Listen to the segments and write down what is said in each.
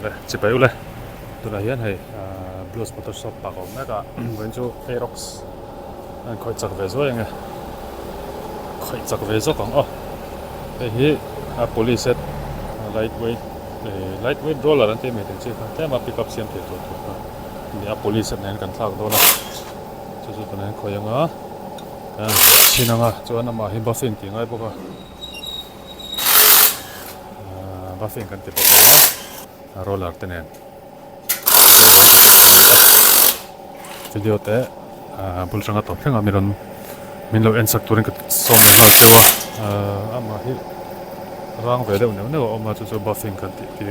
เลยจะไปอยู่เลยตัวไหนยันให้Blues Motor Shop ปากออกแม่ก็เหมือนจูAerox นั่นคอยจักเวโซยังไงคอยจักเวโซของไอ้ที่police set lightweight lightweight roller นั่นที่ไม่ถึงชื่อแต่มา pick up เสียงเถิดตัวนี่police set นั่นกันทากตัวละจู่ๆตัวนั้นคอยยังชินังจวนมาหิมบัฟฟิงที่ไงพวกบัฟฟิงกันที่พวกroller ตัวนั้นวิดีโอเตะบุลจังก็ตอบแค่งมินเราเอ็นสักตัวนึงก็ส่งมาเจ้ามาที่ร่างเวลาเนี่ยเอามาจู่ๆบัฟฟิงกันที่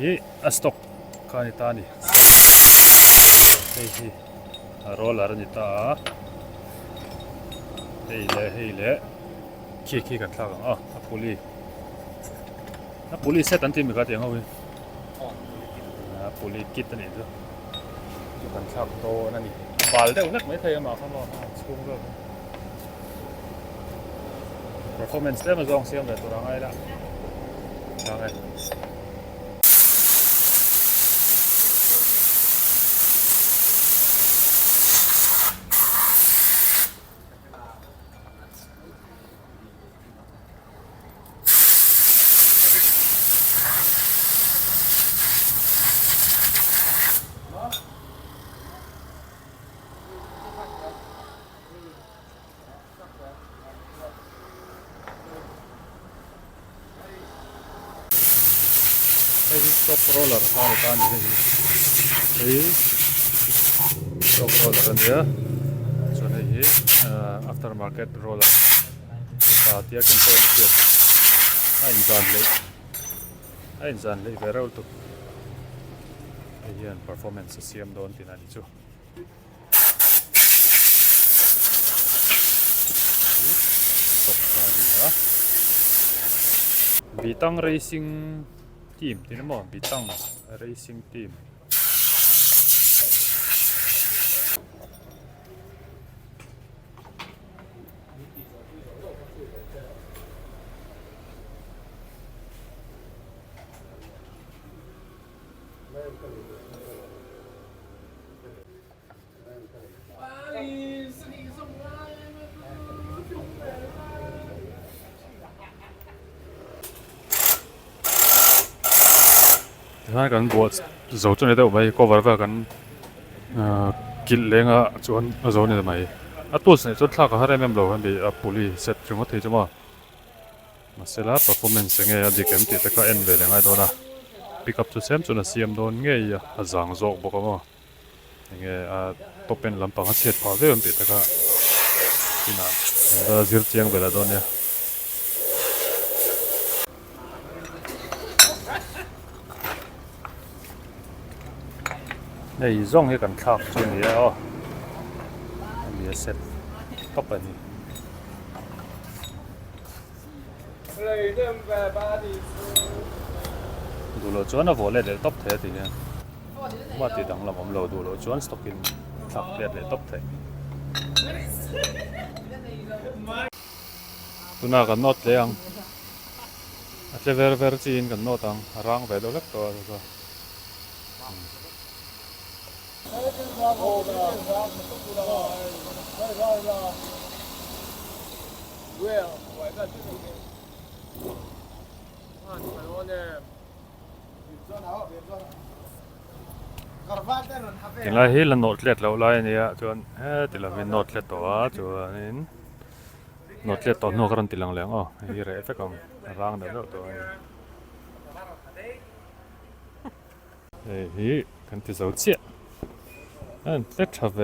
เฮ้ยสต็อกคานิตานี่เฮ้ยโรลลาร์นี่ตาเฮ้ยเล่ขี้กันทากปุลีเซตอันที่มีกันยังเอาไว้ปุลีกิตนี่ด้วยกันทากโตนั่นนี่บาลได้อุนักไม่เท่มาข้างนอกชุ่มก็ performance ได้มาลองเสียงแบบตัวง่ายละง่ายเฮ้ย stop roller ข้างตานี่เฮ้ย stop roller อันเดียส่วนนี้after market roller ตาที่กันตัวนี้อินซานเลยเวลาตัวไอ้ยัน performance เสียมโดนที่นั่นจู่ตกมาดีบีตัง racing team ที่นั่นมั้งบีตัง racing teamถ้ากันบวชโจจนได้เอาไปก็ว่ากันกินเลี้ยงจวนโจนี่ทำไมตัวนี้จนท่าก็ให้ได้แม่เราให้ไปปุรีเสร็จจังหวะที่จะมาเสร็จแล้ว performance ไงดีเกมที่แต่ก็เอ็นเวลยังไงโดนpick up to same จนเสียมโดนไงจางโจบอกว่าไงตบเป็นลำพังเฉียดพอเรื่องที่แต่ก็ที่น่ะซิร์เจียงเวลาโดนเนี่ยในร่องให้กันทักส่วนนี้มีเซ็ตท็อปไปนี่ดูโลจวนอ่ะโวเล่เดี๋ยวท็อปเททีเนี่ยว่าติดดังเราผมโลดูโลจวนสต็อกกินทักเดี๋ยวท็อปเทตัวน่ากันโน้ตเลยยังอาจจะเวอร์จีนกันโน้ตอังร่างไปดูเล็กตัวก็ถึงไรที่เราโน้ตเล็ดเราไล่เนี่ยจนที่เราเป็นโน้ตเล็ดตัวจนนี่โน้ตเล็ดตัวโน้ตกันติลังเลี้ยงยี่เรฟก็ร่างเดี๋ยวตัวเฮ้ยกันที่สุดเสีย Let's have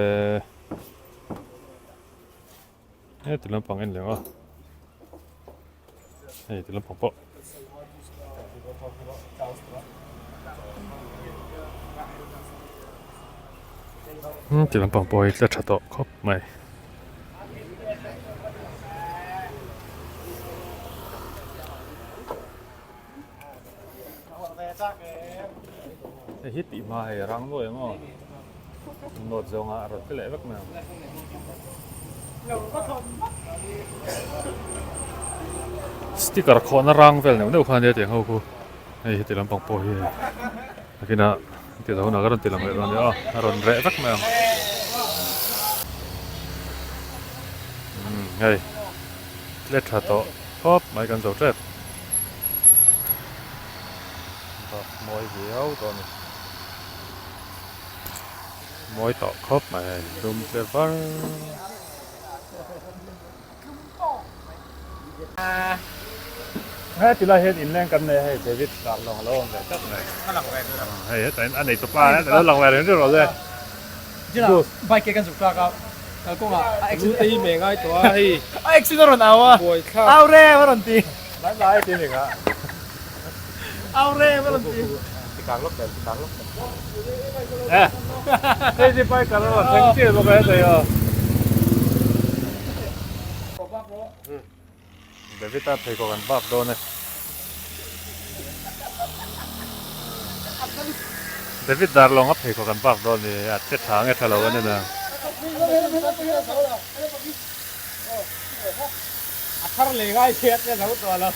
a từ lâm bằng anh liền à từ lâm bằng bộ từ lâm bằng bộ sẽ chặt đó khóc mày hít bị mai răng rồi mà nốt dòng à rồi cái lẽ vắt mà sticker khona rang vel ne khan de te ho ko ei ti lam pang po hi akina ti do na garan ti lam ron ya ron re vak ma hei let tha to hop mai kan zo trep to moi hiao to ni moi to khop mai dum te var thì là hết in lên cầm này hay David làm lòng lâu rồi chắc này hay hết anh này tụt ba đấy lòng về đến rồi chứ là bài kia cần chụp ra cao cũng là Đi mẹ ngay tụi hay anh xin rồi nào à bồi khao ao re mà làm gì lái lái tiền mình ạ ao re mà làm gì càng lúc à đây thì phải cả nó thành tiền một cái này à David ta thấy có gần bắp đâu này David dar long ấp thấy có gần bắp đâu này chết tháng cái thằng lâu này nè thằng lì ngay chết cái thằngตัวเรา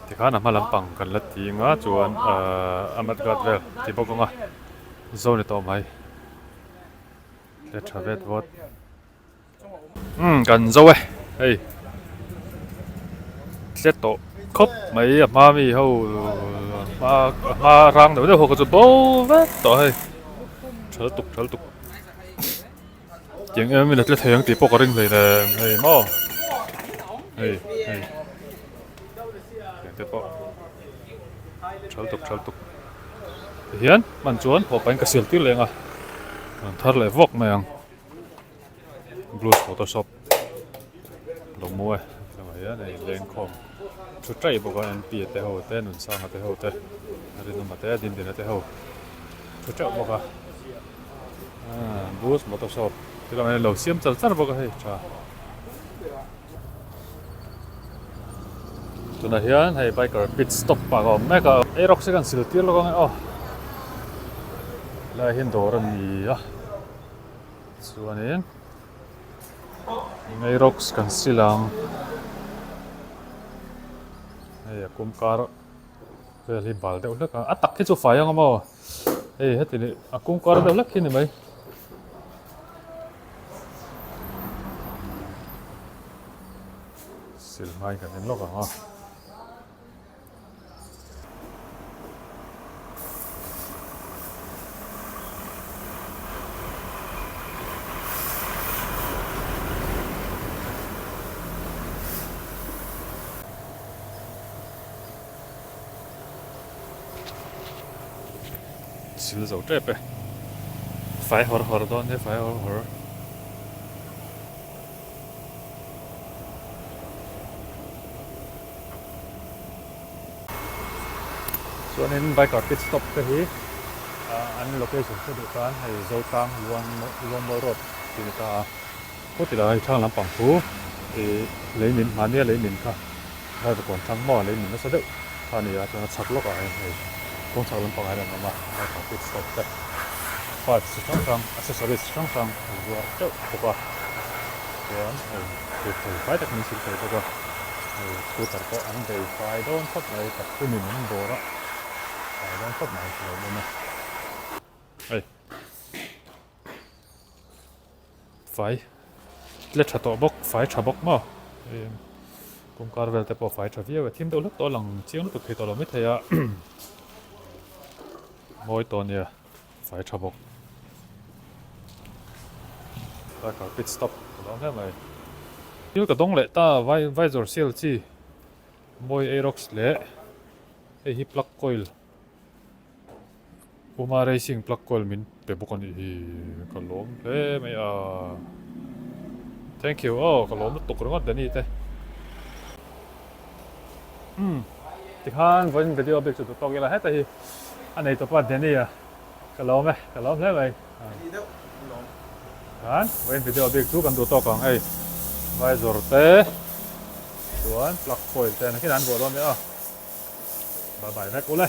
thì khá là làm bằng cần là thì ngã chuan amat gạt về thì bao công à zone to mai để trả về vót cần dâu ấy hey sẽ tổ khóc mấy mà mi hậu mà răng đầu đấy họ có chụp bố vết tổ hay trở tục tiếng em mình là cái thằng tí bốc ring này nè hey mo hey tiếp bộ trở tục hiền mình chuan họ bánh cái xịt tí lên à thật là vóc mày blues photoshop lồng mua rồi này lên com chút trái bộ cái NP thế hồ thế nụn sang thế hồ thế rồi nó mà thế din thế hồ chút trái bộ cái blues photoshop thì là mình lâu xiêm chân bộ cái cha tụi nó hiền hay biker pit stop pa có mấy cái Aerox sẽ cần sửa tiết lo con oh là hiện đồ rồi nhỉ à xua nên Aerox cần sửa lang hay cũng có về liền bảo đều lắc à tắc cái chỗ phải không mà hey hết thì cũng có đều lắc cái này mấy sửa mai cái này lóc à xíu dầu trép ấy phải hở đó thế phải hở cho nên bài card pit stop cái gì anh location sẽ được cái hay dấu tăng luang mơ road thì người ta có thể là trang làm bằng phố thì lấy mình mà nia lấy mình cả hay là còn thắng mò lấy mình nó sẽ được thà này cho nó sạch lóc lại công厂能帮还能嘛？那搞对 stop 的，把市场上，accessory 市场上，我这不过，对快的肯定是对这个，估计个安对快都出来，对面很多了，快都出来出来嘛。哎，快，เล็ดฉะตัวบกไฟฉะบกมั้งกงการเวลแต่พอไฟฉะเวียทีมตัวเล็กตัวหลังเชียงตัวเคยตัวเราไม่เท่าmỗi tuần nha phải cho bọc ta cả pit stop đó thế mày như cái đông lệ ta visor seal chi môi aerox lệ hey hi plug coil Puma Racing plug coil min pe bokon hi kalom le mày à thank you kalom nó tục rồi ngon te thì khan vẫn video biết tụi tao cái là hết thì anh này tụi bạn đến đi à kalom thế mày kan when video big tu kan tu to kang ai visor te tuan plug coil te na kinan bo lo me a bye bye na ko le